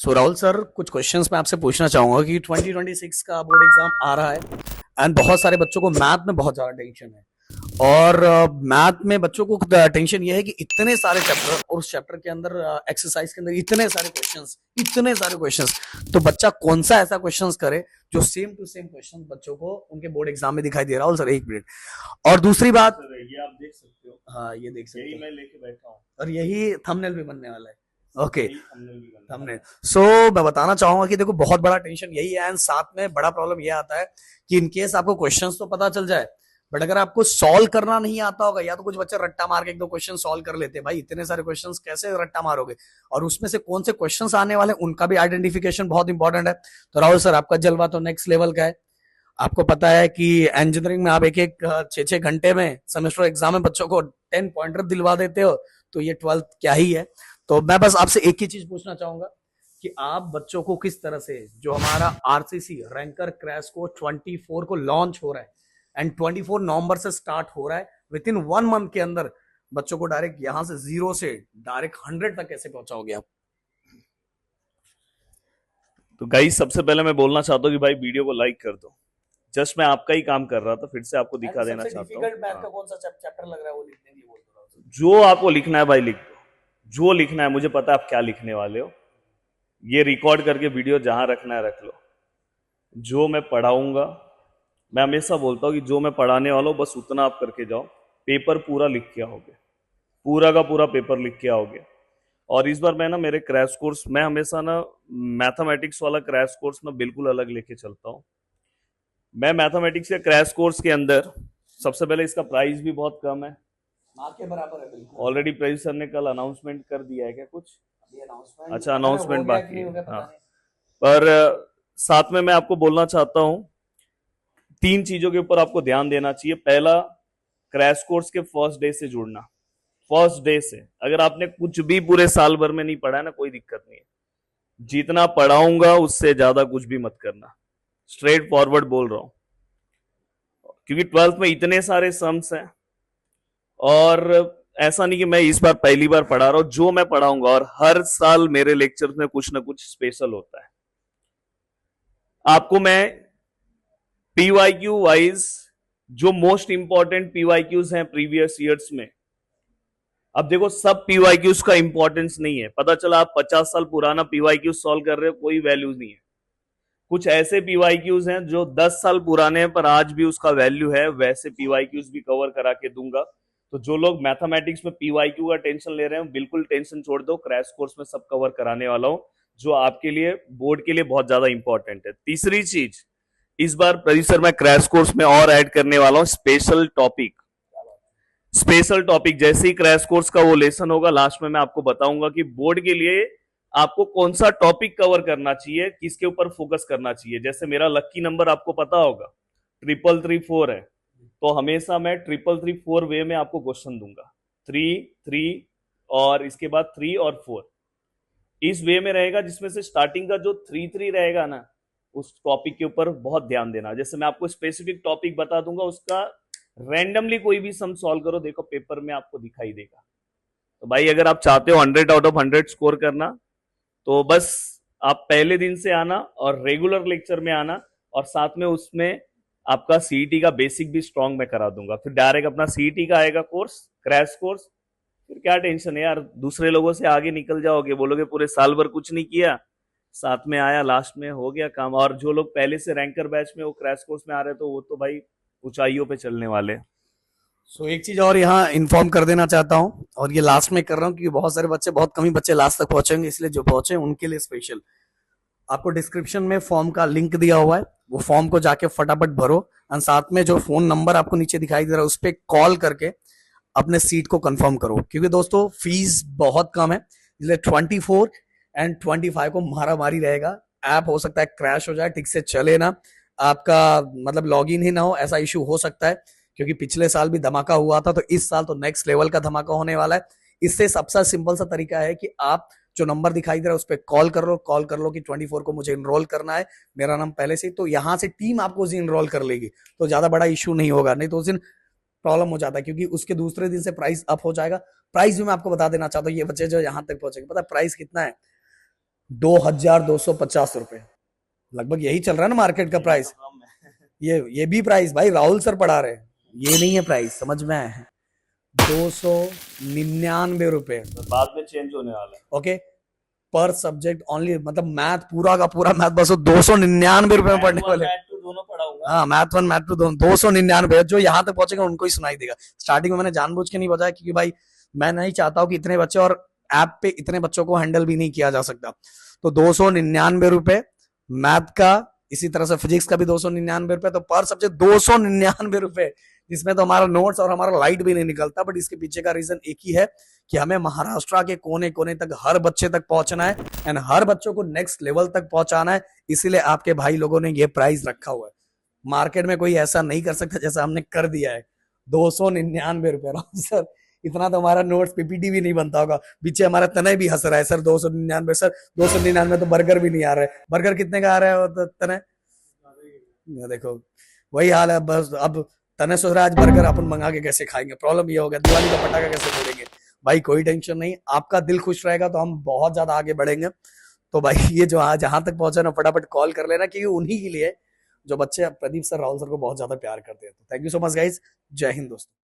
सो Rahul sir, कुछ questions मैं आपसे पूछना चाहूंगा कि 2026 का बोर्ड एग्जाम आ रहा है एंड बहुत सारे बच्चों को मैथ में बहुत ज्यादा टेंशन है। और मैथ में बच्चों को टेंशन ये है कि इतने सारे चैप्टर और उस चैप्टर के अंदर एक्सरसाइज के अंदर इतने सारे क्वेश्चंस। तो बच्चा कौन सा ऐसा क्वेश्चंस करे जो सेम टू सेम क्वेश्चन बच्चों को उनके बोर्ड एग्जाम में दिखाई दे रहा हो। सर एक मिनट। और दूसरी बात, सर ये आप देख सकते हो। हाँ ये देख सकते यही हो मैं लेके बैठा हूँ। और यही थंबनेल भी बनने वाला है। ओके, यही thumbnail भी बनने वाला हमने है। सो मैं बताना चाहूंगा कि देखो बहुत बड़ा टेंशन यही है एंड साथ में बड़ा प्रॉब्लम ये आता है कि इनकेस आपको क्वेश्चंस तो पता चल जाए, बट अगर आपको सॉल्व करना नहीं आता होगा, या तो कुछ बच्चे रट्टा मार के एक दो क्वेश्चन सॉल्व कर लेते हैं, भाई इतने सारे क्वेश्चंस कैसे रट्टा मारोगे, और उसमें से कौन से क्वेश्चंस आने वाले उनका भी आइडेंटिफिकेशन बहुत इंपॉर्टेंट है। तो राहुल सर, आपका जलवा तो नेक्स्ट लेवल का है। आपको पता है कि इंजीनियरिंग में आप एक एक 6-6 घंटे में सेमेस्टर एग्जाम में बच्चों को 10 पॉइंटर दिलवा देते हो, तो ये 12th क्या ही है। तो मैं बस आपसे एक ही चीज पूछना चाहूंगा कि आप बच्चों को किस तरह से, जो हमारा आरसीसी रैंकर क्रैश को 24 को लॉन्च हो रहा है एंड 24 नवंबर से स्टार्ट हो रहा है, विद इन 1 मंथ के अंदर बच्चों को डायरेक्ट यहां से 0 से डायरेक्ट 100 तक कैसे पहुंचाओगे आप? तो गाइस, सबसे पहले मैं बोलना चाहता हूँ कि भाई वीडियो को लाइक कर दो। जस्ट मैं आपका ही काम कर रहा था, फिर से आपको दिखा देना सबसे चाहता डिफिकल्ट मैथ हूँ। का कौन सा चैप्टर लग रहा है वो लिखने के लिए बोल रहा हूँ। जो आपको लिखना है भाई लिख दो। जो लिखना है, मुझे पता है आप क्या लिखने वाले हो। ये रिकॉर्ड करके वीडियो जहां रखना है रख लो। जो मैं पढ़ाऊंगा, मैं हमेशा बोलता हूँ कि जो मैं पढ़ाने वाला हूँ बस उतना आप करके जाओ। पेपर पूरा लिख के आओगे, पूरा का पूरा पेपर लिख के आओगे। और इस बार मैं ना, मेरे क्रैश कोर्स, मैं हमेशा ना मैथमेटिक्स वाला क्रैश कोर्स ना बिल्कुल अलग लेके चलता हूँ। मैं मैथमेटिक्स के क्रैश कोर्स के अंदर, सबसे पहले इसका प्राइस भी बहुत कम है। माँ के बराबर है बिल्कुल। ऑलरेडी प्राइस सर ने कल अनाउंसमेंट कर दिया है क्या कुछ? अभी अनाउंसमेंट अच्छा, पता नहीं हो अनाउंसमेंट गया कि बाकी नहीं है। हो गया, हाँ, पता नहीं। पर साथ में मैं आपको बोलना चाहता हूँ, 3 चीजों के ऊपर आपको ध्यान देना चाहिए। पहला, क्रैश कोर्स के फर्स्ट डे से जुड़ना। फर्स्ट डे से, अगर आपने कुछ भी पूरे साल भर में नहीं पढ़ा है ना, कोई दिक्कत नहीं है। जितना पढ़ाऊंगा उससे ज्यादा कुछ भी मत करना। स्ट्रेट फॉरवर्ड बोल रहा हूं, क्योंकि 12th में इतने सारे सम्स हैं। और ऐसा नहीं कि मैं इस बार पहली बार पढ़ा रहा हूं, जो मैं पढ़ाऊंगा, और हर साल मेरे लेक्चर्स में कुछ ना कुछ स्पेशल होता है। आपको मैं पीवाईक्यू वाइज, जो मोस्ट इंपॉर्टेंट पीवाईक्यूज हैं प्रीवियस ईयर्स में, अब देखो सब पीवाईक्यूज का इंपॉर्टेंस नहीं है। पता चला आप 50 साल पुराना पीवाईक्यूज सॉल्व कर रहे हो, कोई वैल्यू नहीं है। कुछ ऐसे पीवाईक्यूज हैं जो 10 साल पुराने हैं पर आज भी उसका वैल्यू है, वैसे पीवाईक्यूज भी कवर करा के दूंगा। तो जो लोग मैथमेटिक्स में पीवाईक्यू का टेंशन ले रहे हैं, बिल्कुल टेंशन छोड़ दो, क्रैश कोर्स में सब कवर कराने वाला हूं, जो आपके लिए, बोर्ड के लिए बहुत ज्यादा इंपॉर्टेंट है। तीसरी चीज, इस बार प्रोड्यूसर मैं क्रैश कोर्स में और ऐड करने वाला हूं स्पेशल टॉपिक। स्पेशल टॉपिक जैसे ही क्रैश कोर्स का वो लेसन होगा, लास्ट में मैं आपको बताऊंगा कि बोर्ड के लिए आपको कौन सा टॉपिक कवर करना चाहिए, किसके ऊपर फोकस करना चाहिए। जैसे मेरा लक्की नंबर आपको पता होगा 3334 है, तो हमेशा मैं 3334 वे में आपको क्वेश्चन दूंगा। 3 3 और इसके बाद 3 और 4 इस वे में रहेगा, जिसमें से स्टार्टिंग का जो 3 3 रहेगा ना, उस टॉपिक के ऊपर बहुत ध्यान देना। जैसे मैं आपको स्पेसिफिक टॉपिक बता दूंगा, उसका रैंडमली कोई भी सम सॉल्व करो, देखो पेपर में आपको दिखाई देगा। तो भाई अगर आप चाहते हो 100 आउट ऑफ 100 स्कोर करना, तो बस आप पहले दिन से आना और रेगुलर लेक्चर में आना, और साथ में उसमें आपका सीईटी का बेसिक भी स्ट्रांग मैं करा दूंगा। फिर डायरेक्ट अपना सीईटी का आएगा कोर्स, क्रैश कोर्स। फिर क्या टेंशन है यार, दूसरे लोगों से आगे निकल जाओगे, बोलोगे पूरे साल भर कुछ नहीं किया, साथ में आया, लास्ट में हो गया काम। और जो लोग पहले से रैंकर बैच में वो क्रैश कोर्स में आ रहे, तो वो तो भाई ऊंचाइयों पे चलने वाले। सो एक चीज और यहाँ इन्फॉर्म कर देना चाहता हूँ, और ये लास्ट में कर रहा हूँ क्योंकि बहुत सारे बच्चे, बहुत कम ही बच्चे लास्ट तक पहुंचेंगे, इसलिए जो पहुंचे उनके लिए स्पेशल। आपको डिस्क्रिप्शन में फॉर्म का लिंक दिया हुआ है, वो फॉर्म को जाके फटाफट भरो, और साथ में जो फोन नंबर आपको नीचे दिखाई दे रहा है उस पर कॉल करके अपने सीट को कंफर्म करो, क्योंकि दोस्तों फीस बहुत कम है, इसलिए 24 एंड 25 को मारा मारी रहेगा। ऐप हो सकता है क्रैश हो जाए, ठीक से चले ना, आपका मतलब लॉगिन ही ना हो, ऐसा इशू हो सकता है, क्योंकि पिछले साल भी धमाका हुआ था, तो इस साल तो नेक्स्ट लेवल का धमाका होने वाला है। इससे सबसे सिंपल सा तरीका है कि आप जो नंबर दिखाई दे रहा है उस पर कॉल कर लो कि 24 को मुझे इनरोल करना है, मेरा नाम पहले से, तो यहाँ से टीम आपको उस इनरोल कर लेगी, तो ज्यादा बड़ा इशू नहीं होगा। नहीं तो उस दिन प्रॉब्लम हो जाता है, क्योंकि उसके दूसरे दिन से प्राइस अप हो जाएगा। प्राइस भी मैं आपको बता देना चाहता हूँ, ये बच्चे जो यहाँ तक पहुंचेंगे, पता है प्राइस कितना है? ₹2250 लगभग यही चल रहा है ना मार्केट का प्राइस। कम है। ये भी प्राइस भाई राहुल सर पढ़ा रहे हैं, ये नहीं है प्राइस, समझ में आया है। ₹299 तो बाद में चेंज होने वाला है। ओके, पर सब्जेक्ट ओनली, मतलब मैथ पूरा का पूरा मैथ बस ₹299 में पढ़ने वाले। मैथ टू दोनों पढ़ाऊंगा। हाँ, मैथ 1 मैथ 2 दोनों 299। जो यहाँ तक पहुंचेगा उनको ही सुनाई देगा। स्टार्टिंग में मैंने जानबूझ के नहीं बताया क्योंकि भाई मैं नहीं चाहता हूँ कि इतने बच्चे, और ऐप पे इतने बच्चों को हैंडल भी नहीं किया जा सकता। तो ₹299 मैथ का, इसी तरह से फिजिक्स का भी ₹299, तो पर सब्जेक्ट ₹299, जिसमें तो हमारा नोट्स और हमारा लाइट भी नहीं निकलता। बट इसके पीछे का रीजन एक ही है कि हमें महाराष्ट्र के कोने कोने तक हर बच्चे तक पहुंचना है एंड हर बच्चों को नेक्स्ट लेवल तक पहुंचाना है। इसीलिए आपके भाई लोगों ने ये प्राइस रखा हुआ है। मार्केट में कोई ऐसा नहीं कर सकता जैसा हमने कर दिया है। ₹299 सर, इतना तो हमारा नोट्स पीपीटी भी नहीं बनता होगा। पीछे हमारा तनय भी हंस रहा है, सर 299 सर, 299 तो बर्गर भी नहीं आ रहा है। बर्गर कितने का आ रहा है तनय? देखो वही हाल है। बस अब तने सोच रहा है आज बर्गर अपन मंगा के कैसे खाएंगे। प्रॉब्लम ये हो गया दिवाली का पटाखा कैसे फोड़ेंगे। भाई कोई टेंशन नहीं, आपका दिल खुश रहेगा तो हम बहुत ज्यादा आगे बढ़ेंगे। तो भाई ये जो आज जहां तक पहुंचे ना, फटाफट कॉल कर लेना, क्योंकि उन्हीं के लिए जो बच्चे प्रदीप सर राहुल सर को बहुत ज्यादा प्यार करते हैं। तो thank you so much guys, जय हिंद दोस्तों।